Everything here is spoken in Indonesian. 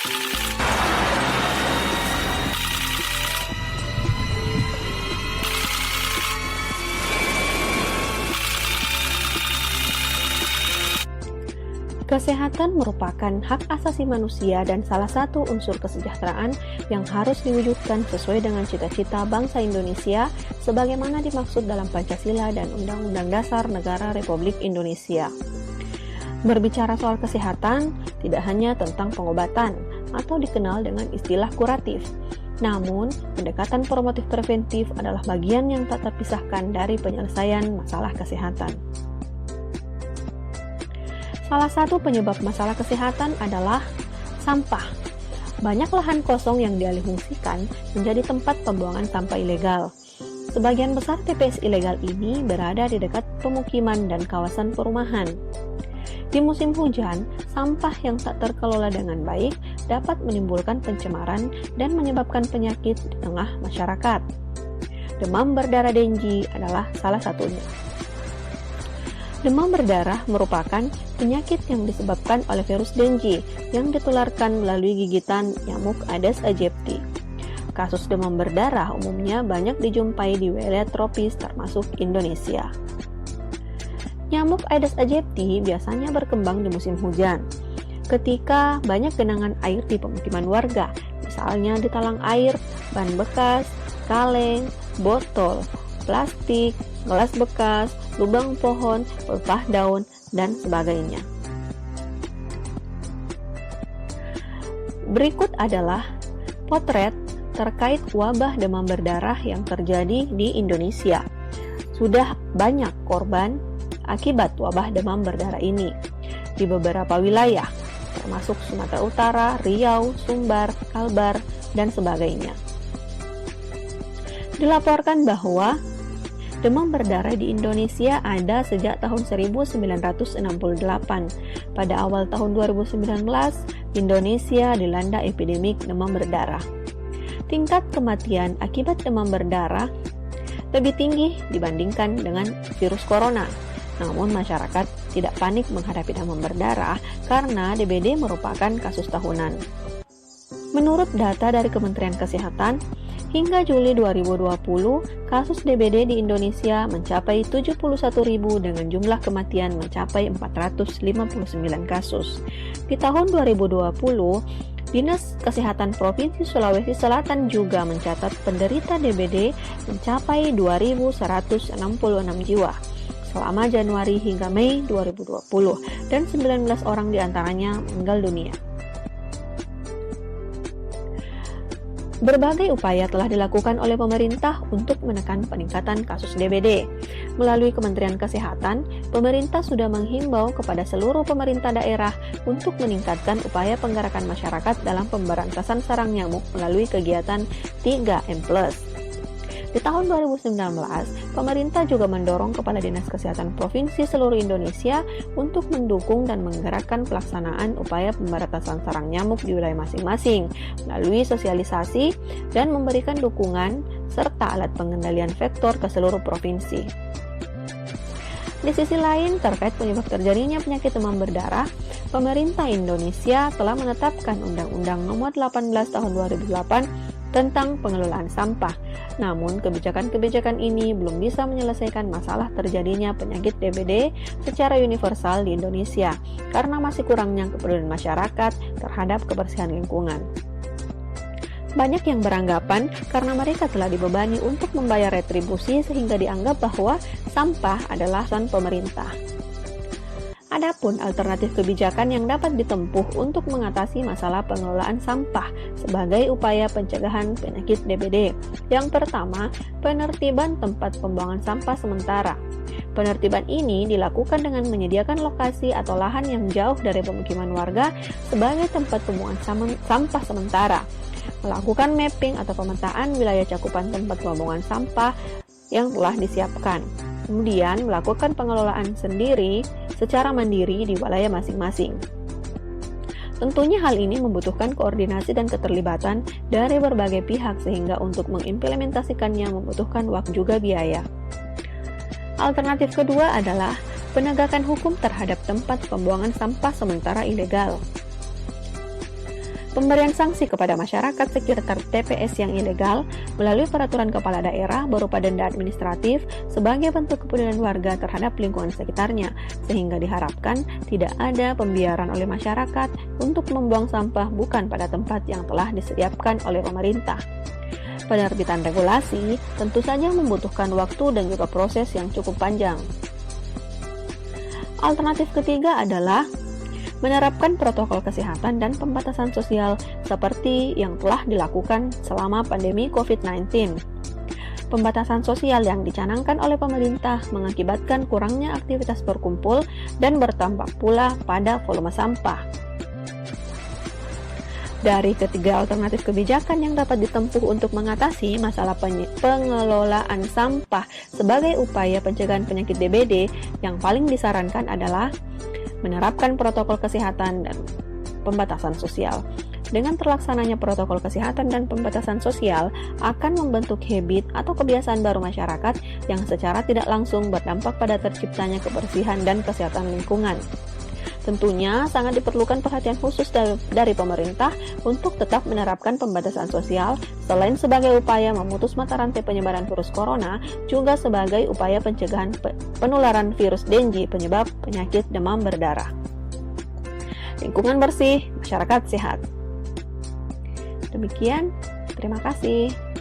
Kesehatan merupakan hak asasi manusia dan salah satu unsur kesejahteraan yang harus diwujudkan sesuai dengan cita-cita bangsa Indonesia sebagaimana dimaksud dalam Pancasila dan Undang-Undang Dasar Negara Republik Indonesia. Berbicara soal kesehatan tidak hanya tentang pengobatan atau dikenal dengan istilah kuratif. Namun, pendekatan promotif preventif adalah bagian yang tak terpisahkan dari penyelesaian masalah kesehatan. Salah satu penyebab masalah kesehatan adalah sampah. Banyak lahan kosong yang dialihfungsikan menjadi tempat pembuangan sampah ilegal. Sebagian besar TPS ilegal ini berada di dekat pemukiman dan kawasan perumahan. Di musim hujan, sampah yang tak terkelola dengan baik dapat menimbulkan pencemaran dan menyebabkan penyakit di tengah masyarakat. Demam berdarah dengue adalah salah satunya. Demam berdarah merupakan penyakit yang disebabkan oleh virus dengue yang ditularkan melalui gigitan nyamuk Aedes aegypti. Kasus demam berdarah umumnya banyak dijumpai di wilayah tropis termasuk Indonesia. Nyamuk Aedes aegypti biasanya berkembang di musim hujan, ketika banyak genangan air di pemukiman warga, misalnya di talang air, ban bekas, kaleng, botol, plastik, gelas bekas, lubang pohon, pelepah daun, dan sebagainya. Berikut adalah potret terkait wabah demam berdarah yang terjadi di Indonesia. Sudah banyak korban akibat wabah demam berdarah ini di beberapa wilayah, termasuk Sumatera Utara, Riau, Sumbar, Kalbar, dan sebagainya. Dilaporkan bahwa demam berdarah di Indonesia ada sejak tahun 1968. Pada awal tahun 2019, Indonesia dilanda epidemik demam berdarah. Tingkat kematian akibat demam berdarah lebih tinggi dibandingkan dengan virus corona. Namun masyarakat tidak panik menghadapi demam berdarah karena DBD merupakan kasus tahunan. Menurut data dari Kementerian Kesehatan, hingga Juli 2020, kasus DBD di Indonesia mencapai 71.000 dengan jumlah kematian mencapai 459 kasus. Di tahun 2020, Dinas Kesehatan Provinsi Sulawesi Selatan juga mencatat penderita DBD mencapai 2.166 jiwa selama Januari hingga Mei 2020 dan 19 orang diantaranya meninggal dunia. Berbagai upaya telah dilakukan oleh pemerintah untuk menekan peningkatan kasus DBD. Melalui Kementerian Kesehatan, pemerintah sudah menghimbau kepada seluruh pemerintah daerah untuk meningkatkan upaya penggerakan masyarakat dalam pemberantasan sarang nyamuk melalui kegiatan 3M+. Di tahun 2019, pemerintah juga mendorong Kepala Dinas Kesehatan Provinsi seluruh Indonesia untuk mendukung dan menggerakkan pelaksanaan upaya pemberantasan sarang nyamuk di wilayah masing-masing melalui sosialisasi dan memberikan dukungan serta alat pengendalian vektor ke seluruh provinsi. Di sisi lain, terkait penyebab terjadinya penyakit demam berdarah, pemerintah Indonesia telah menetapkan Undang-Undang Nomor 18 Tahun 2008 tentang pengelolaan sampah. Namun, kebijakan-kebijakan ini belum bisa menyelesaikan masalah terjadinya penyakit DBD secara universal di Indonesia karena masih kurangnya kepedulian masyarakat terhadap kebersihan lingkungan. Banyak yang beranggapan karena mereka telah dibebani untuk membayar retribusi sehingga dianggap bahwa sampah adalah urusan pemerintah. Adapun alternatif kebijakan yang dapat ditempuh untuk mengatasi masalah pengelolaan sampah sebagai upaya pencegahan penyakit DBD. Yang pertama, penertiban tempat pembuangan sampah sementara. Penertiban ini dilakukan dengan menyediakan lokasi atau lahan yang jauh dari pemukiman warga sebagai tempat pembuangan sampah sementara. Melakukan mapping atau pemetaan wilayah cakupan tempat pembuangan sampah yang telah disiapkan. Kemudian melakukan pengelolaan sendiri secara mandiri di wilayah masing-masing. Tentunya hal ini membutuhkan koordinasi dan keterlibatan dari berbagai pihak sehingga untuk mengimplementasikannya membutuhkan waktu juga biaya. Alternatif kedua adalah penegakan hukum terhadap tempat pembuangan sampah sementara ilegal. Pemberian sanksi kepada masyarakat sekitar TPS yang ilegal melalui peraturan kepala daerah berupa denda administratif sebagai bentuk kepedulian warga terhadap lingkungan sekitarnya, sehingga diharapkan tidak ada pembiaran oleh masyarakat untuk membuang sampah bukan pada tempat yang telah disediakan oleh pemerintah. Penerbitan regulasi tentu saja membutuhkan waktu dan juga proses yang cukup panjang. Alternatif ketiga adalah menerapkan protokol kesehatan dan pembatasan sosial seperti yang telah dilakukan selama pandemi COVID-19. Pembatasan sosial yang dicanangkan oleh pemerintah mengakibatkan kurangnya aktivitas berkumpul dan bertambah pula pada volume sampah. Dari ketiga alternatif kebijakan yang dapat ditempuh untuk mengatasi masalah pengelolaan sampah sebagai upaya pencegahan penyakit DBD, yang paling disarankan adalah menerapkan protokol kesehatan dan pembatasan sosial. Dengan terlaksananya protokol kesehatan dan pembatasan sosial akan membentuk habit atau kebiasaan baru masyarakat yang secara tidak langsung berdampak pada terciptanya kebersihan dan kesehatan lingkungan. Tentunya sangat diperlukan perhatian khusus dari pemerintah untuk tetap menerapkan pembatasan sosial selain sebagai upaya memutus mata rantai penyebaran virus corona, juga sebagai upaya pencegahan penularan virus Dengue penyebab penyakit demam berdarah. Lingkungan bersih, masyarakat sehat. Demikian, terima kasih.